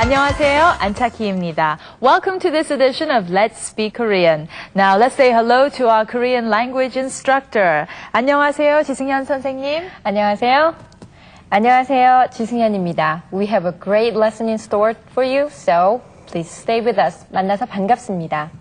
안녕하세요, 안타키입니다. Welcome to this edition of Let's Speak Korean. Now let's say hello to our Korean language instructor. 안녕하세요, 지승현 선생님. 안녕하세요. 안녕하세요, 지승현입니다. We have a great lesson in store for you, so please stay with us. 만나서 반갑습니다.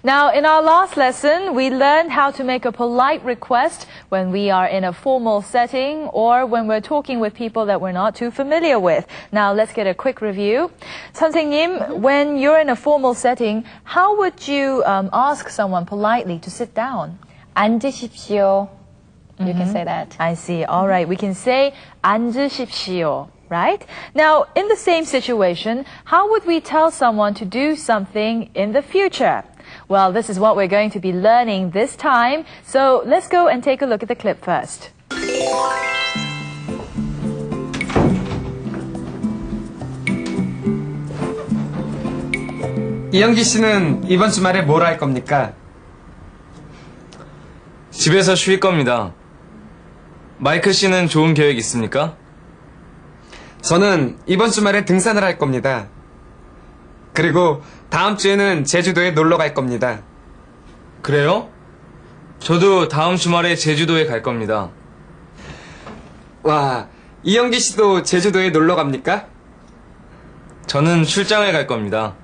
Now, in our last lesson, we learned how to make a polite request when we are in a formal setting or when we're talking with people that we're not too familiar with. Now, let's get a quick review. 선생님, when you're in a formal setting, how would you ask someone politely to sit down? 앉으십시오. You can say that. I see. All right. We can say 앉으십시오. Right? Now, in the same situation, how would we tell someone to do something in the future? Well, this is what we're going to be learning this time. So let's go and take a look at the clip first. 이영기 씨는 이번 주말에 뭘 할 겁니까? 집에서 쉴 겁니다. 마이클 씨는 좋은 계획 있습니까? 저는 이번 주말에 등산을 할 겁니다. 그리고 다음 주에는 제주도에 놀러 갈 겁니다. 그래요? 저도 다음 주말에 제주도에 갈 겁니다. 와, 이영기 씨도 제주도에 놀러 갑니까? 저는 출장을 갈 겁니다.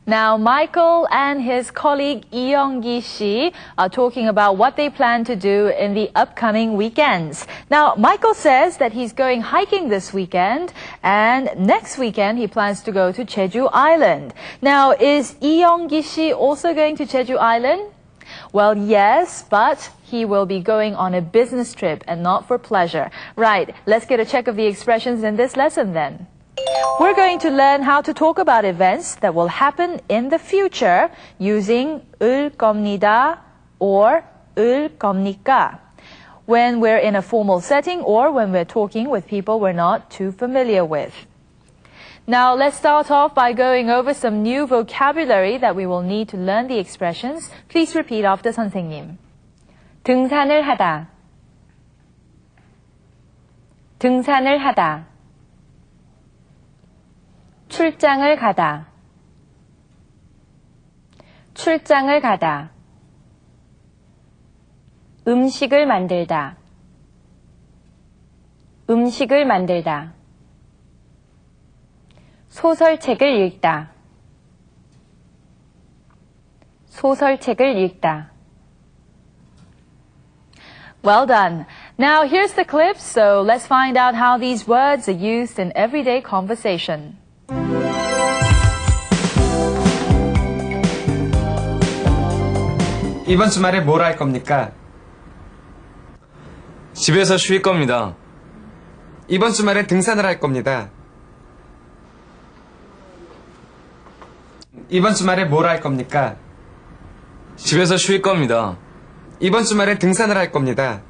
Now, Michael and his colleague Lee Young-gi are talking about what they plan to do in the upcoming weekends. Now, Michael says that he's going hiking this weekend, and next weekend he plans to go to Jeju Island. Now, is Lee Young-gi also going to Jeju Island? Well, yes, but he will be going on a business trip and not for pleasure. Right, let's get a check of the expressions in this lesson then. We're going to learn how to talk about events that will happen in the future using 을 겁니다 or 을 겁니까 when we're in a formal setting or when we're talking with people we're not too familiar with. Now, let's start off by going over some new vocabulary that we will need to learn the expressions. Please repeat after 선생님. 등산을 하다. 등산을 하다. 출장을 가다. 출장을 가다. 음식을 만들다. 음식을 만들다. 소설책을 읽다. 소설책을 읽다. Well done. Now, here's the clip, so let's find out how these words are used in everyday conversation. 이번 주말에 뭘 할 겁니까? 집에서 쉴 겁니다. 이번 주말에 등산을 할 겁니다. 이번 주말에 뭘 할 겁니까? 집에서 쉴 겁니다. 이번 주말에 등산을 할 겁니다.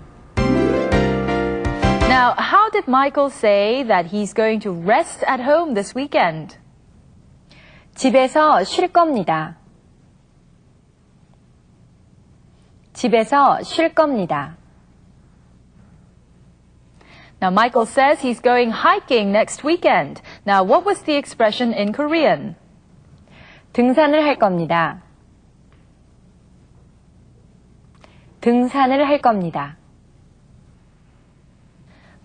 Now, how did Michael say that he's going to rest at home this weekend? 집에서 쉴 겁니다. 집에서 쉴 겁니다. Now, Michael says he's going hiking next weekend. Now, what was the expression in Korean? 등산을 할 겁니다. 등산을 할 겁니다.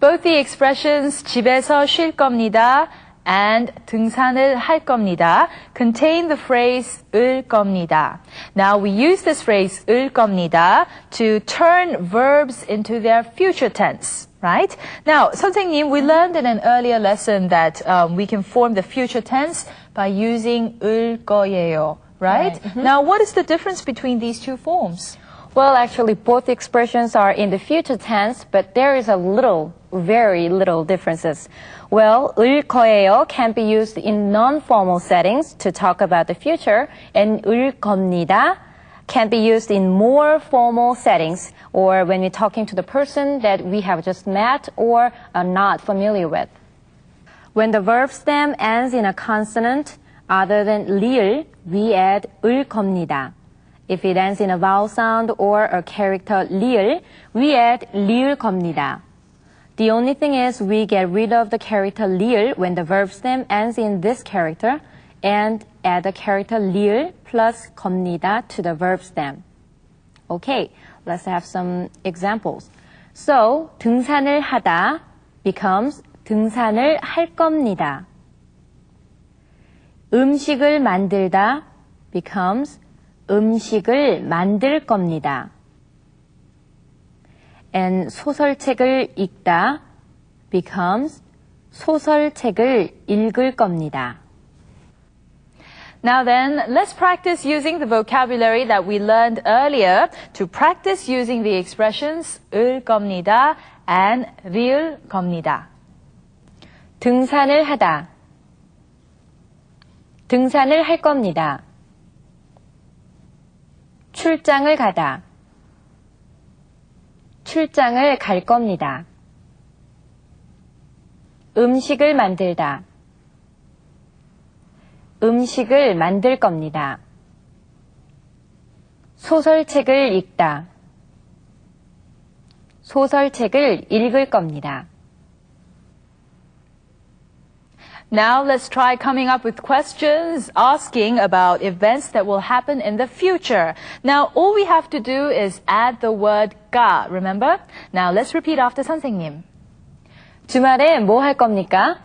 Both the expressions 집에서 쉴 겁니다 and 등산을 할 겁니다 contain the phrase 을 겁니다. Now we use this phrase 을 겁니다 to turn verbs into their future tense, right? Now, 선생님, we learned in an earlier lesson that we can form the future tense by using 을 거예요, right? Now, what is the difference between these two forms? Well, actually, both expressions are in the future tense, but there is a little, very little differences. Well, 을 거예요 can be used in non-formal settings to talk about the future, and 을 겁니다 can be used in more formal settings, or when we're talking to the person that we have just met or are not familiar with. When the verb stem ends in a consonant other than 리을, we add 을 겁니다. If it ends in a vowel sound or a character 리을, we add 리을 겁니다. The only thing is we get rid of the character 리을 when the verb stem ends in this character and add the character 리을 plus 겁니다 to the verb stem. Okay, let's have some examples. So, 등산을 하다 becomes 등산을 할 겁니다. 음식을 만들다 becomes 음식을 만들 겁니다. And 소설책을 읽다 becomes 소설책을 읽을 겁니다. Now then, let's practice using the vocabulary that we learned earlier to practice using the expressions 을 겁니다 and 리을 겁니다. 등산을 하다. 등산을 할 겁니다. 출장을 가다. 출장을 갈 겁니다. 음식을 만들다. 음식을 만들 겁니다. 소설책을 읽다. 소설책을 읽을 겁니다. Now let's try coming up with questions asking about events that will happen in the future. Now all we have to do is add the word 가, remember? Now let's repeat after 선생님. 주말에 뭐 할 겁니까?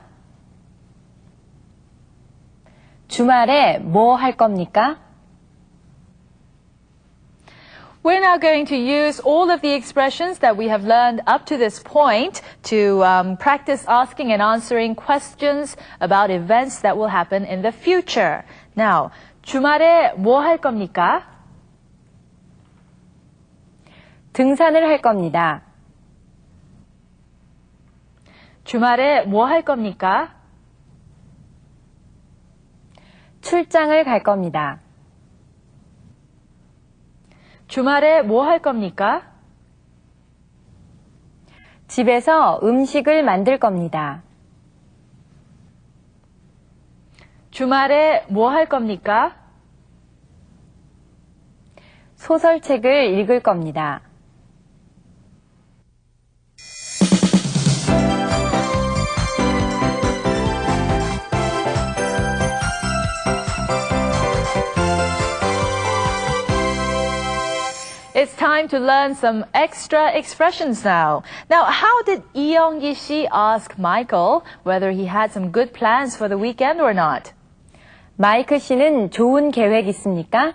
주말에 뭐 할 겁니까? We're now going to use all of the expressions that we have learned up to this point to practice asking and answering questions about events that will happen in the future. Now, 주말에 뭐 할 겁니까? 등산을 할 겁니다. 주말에 뭐 할 겁니까? 출장을 갈 겁니다. 주말에 뭐 할 겁니까? 집에서 음식을 만들 겁니다. 주말에 뭐 할 겁니까? 소설책을 읽을 겁니다. It's time to learn some extra expressions now. Now, how did 이영기 씨 ask Michael whether he had some good plans for the weekend or not? 마이클 씨는 좋은 계획 있습니까?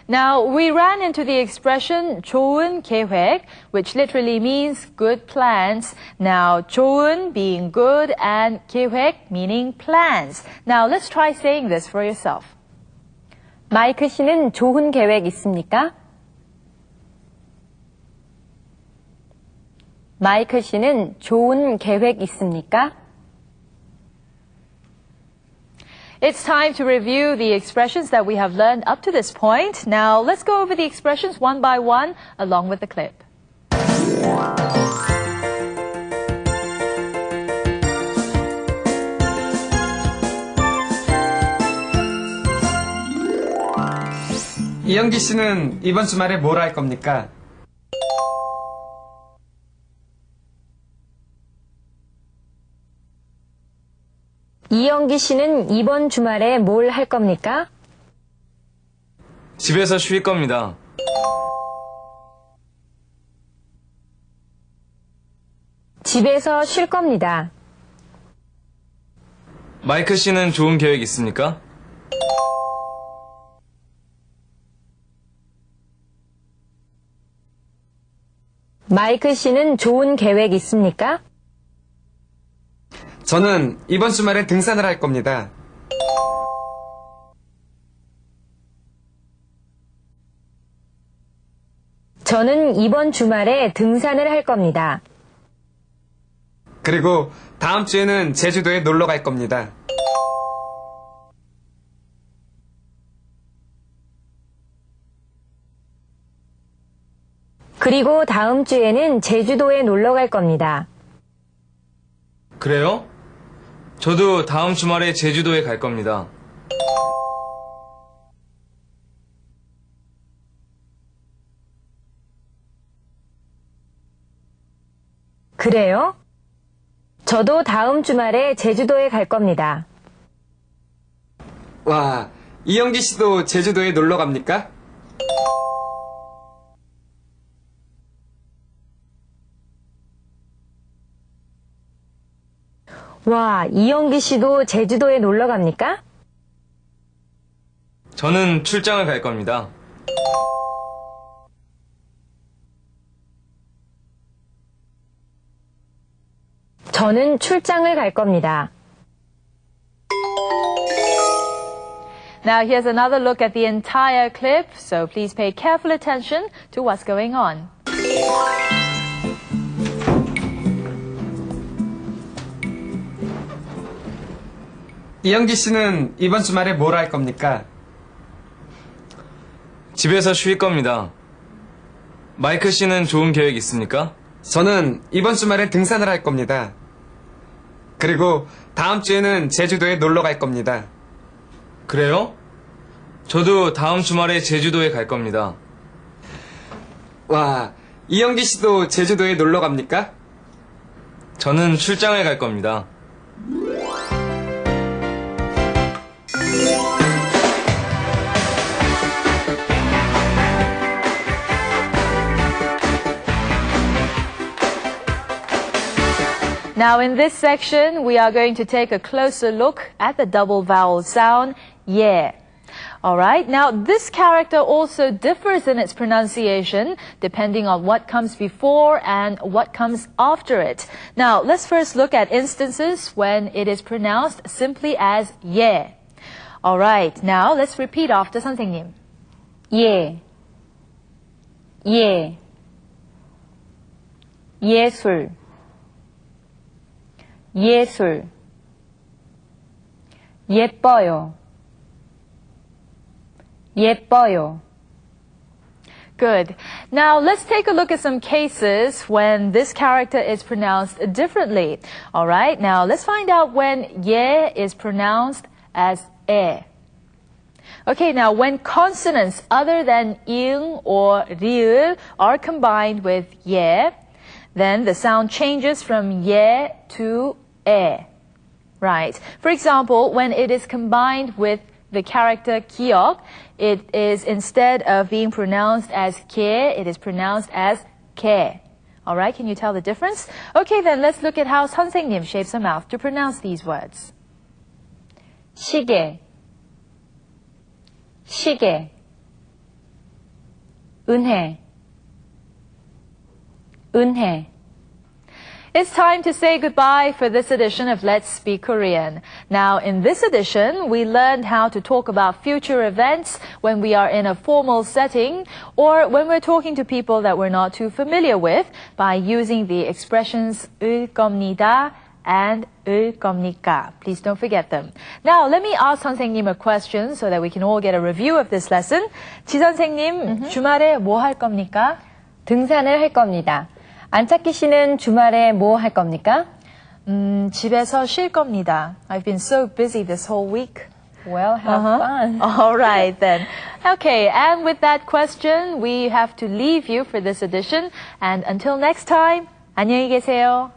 Now, we ran into the expression 좋은 계획, which literally means good plans. Now, 좋은 being good and 계획 meaning plans. Now, let's try saying this for yourself. 마이클 씨는 좋은 계획 있습니까? 마이클 씨는 좋은 계획 있습니까? It's time to review the expressions that we have learned up to this point. Now, let's go over the expressions one by one along with the clip. 이영기 씨는 이번 주말에 뭘 할 겁니까? 이영기 씨는 이번 주말에 뭘 할 겁니까? 집에서 쉴 겁니다. 집에서 쉴 겁니다. 마이클 씨는 좋은 계획 있습니까? 마이클 씨는 좋은 계획 있습니까? 저는 이번 주말에 등산을 할 겁니다. 저는 이번 주말에 등산을 할 겁니다. 그리고 다음 주에는 제주도에 놀러 갈 겁니다. 그리고 다음 주에는 제주도에 놀러 갈 겁니다. 그래요? 저도 다음 주말에 제주도에 갈 겁니다. 그래요? 저도 다음 주말에 제주도에 갈 겁니다. 와, 이영기 씨도 제주도에 놀러 갑니까? 와, 이영기 씨도 제주도에 놀러 갑니까? 저는 출장을 갈 겁니다. 저는 출장을 갈 겁니다. Now here's another look at the entire clip, so please pay careful attention to what's going on. 이영기 씨는 이번 주말에 뭘 할 겁니까? 집에서 쉴 겁니다. 마이클 씨는 좋은 계획 있습니까? 저는 이번 주말에 등산을 할 겁니다. 그리고 다음 주에는 제주도에 놀러 갈 겁니다. 그래요? 저도 다음 주말에 제주도에 갈 겁니다. 와, 이영기 씨도 제주도에 놀러 갑니까? 저는 출장을 갈 겁니다. Now in this section, we are going to take a closer look at the double vowel sound, yeah. Alright, now this character also differs in its pronunciation depending on what comes before and what comes after it. Now, let's first look at instances when it is pronounced simply as yeah. Alright, now let's repeat after 선생님. 예, 예, 예술, 예술, 예뻐요, 예뻐요. Good. Now let's take a look at some cases when this character is pronounced differently. Alright, now let's find out when ye is pronounced as e. Okay, now when consonants other than ing or riul are combined with ye, then the sound changes from ye to e. Right. For example, when it is combined with the character 기억, it is instead of being pronounced as 게, it is pronounced as 게. Alright, can you tell the difference? Okay, then let's look at how 선생님 shapes her mouth to pronounce these words. 시계, 시계, 은혜, 은혜. It's time to say goodbye for this edition of Let's Speak Korean. Now, in this edition, we learned how to talk about future events when we are in a formal setting or when we're talking to people that we're not too familiar with by using the expressions 을 겁니다 and 을 겁니까. Please don't forget them. Now, let me ask 선생님 a question so that we can all get a review of this lesson. 지 선생님, 주말에 뭐 할 겁니까? 등산을 할 겁니다. 안착기 씨는 주말에 뭐 할 겁니까? 집에서 쉴 겁니다. I've been so busy this whole week. Well, have fun. All right then. Okay, and with that question, we have to leave you for this edition. And until next time, 안녕히 계세요.